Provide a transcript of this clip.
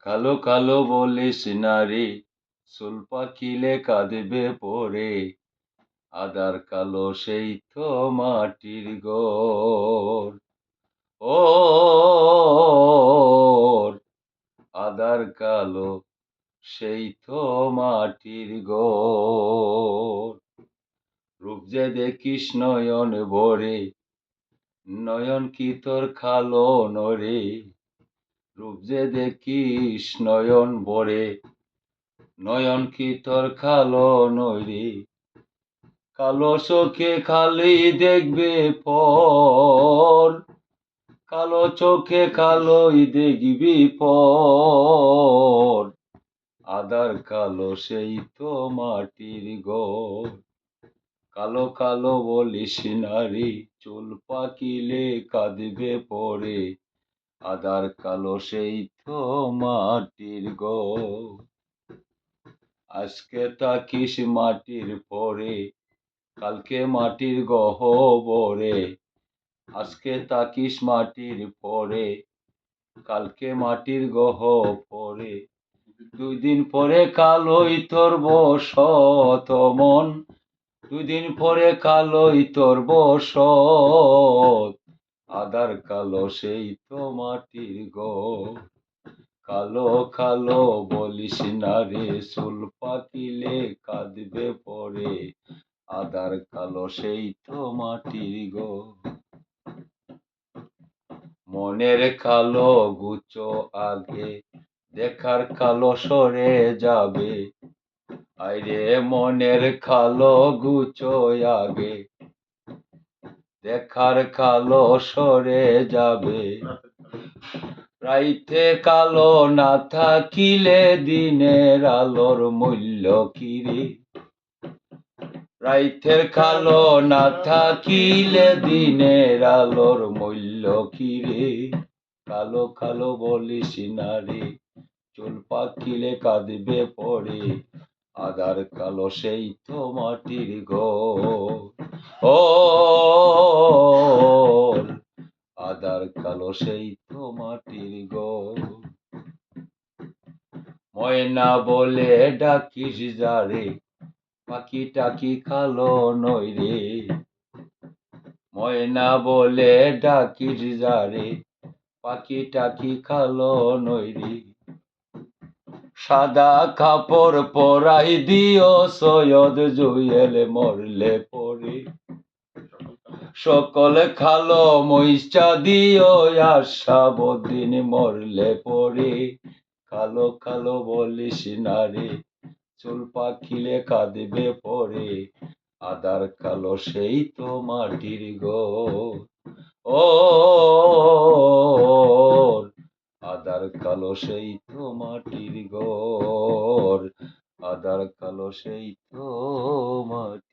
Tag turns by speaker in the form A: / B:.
A: কালো কালো বলিস নারী, চুল পাকিলে কাঁদবে পরে, আদার কালো সেই তো মাটির ঘর। ও আদার কালো সেই তো মাটির ঘর। রূপ যে দেখিস নয়ন ভরে, নয়ন কি তোর কালো নরে। রূপ যে দেখিস নয়ন ভরে, নয়ন কি তোর কালো নইরে। কালো চোখে খালি দেখবে পর, কালো চোখে কালোই দেখবি পর। আদার কালো সেই তো মাটির ঘর। কালো কালো বলিস নারী, চুল পাকিলে কাঁদবে পরে, আদার কালো সেই তো মাটির ঘর। আজকে তাকিস মাটির পরে, কালকে মাটির গহ্বরে। আজকে তাকিস মাটির পরে, কালকে মাটির গহ্বরে। 2 দিন পরে কালোই তোর বসত মন, 2 দিন পরে কালোই তোর বসত। আদার কালো সেই তো মাটির ঘর। কালো কালো বলিস নারে, চুল পাকিলে কাঁদবে পরে, আদার কালো সেই তো মাটির ঘর। মনের কালো গুচো আগে, দেখার কালো সরে যাবে। আইরে মনের কালো গুচো আগে, দেখার কালো সরে যাবে। রাইতে কালো না থাকিলে দিনের আলোর মূল্য কিরে। রাইতের কালো না থাকিলে দিনের আলোর মূল্য কিরে। কালো কালো বলিস নারী, চুল পাকিলে কাঁদবে পরে, আদার কালো সেই তো মাটির ঘর। ও আদার কালো সেই তো মাটির ঘর। ময়না বলে ডাকিস যারে, পাখি টাকি কালো নই রে। ময়না বলে ডাকিস যারে, পাখি টাকি কালো নই রে। সাদা কাপড় পরাই দিও সৈয়দ জুয়েল মরলে পরে, সকল কালো মহিষা দিও আশাবুদ্দিন মরলে পরে। কালো কালো বলিস নারে, চুল পাকিলে কাঁদবে পরে, আদার কালো সেই তো মাটির ঘর। ও আদার কালো সেই তো মাটির ঘর। আদার কালো সেই তো মাটির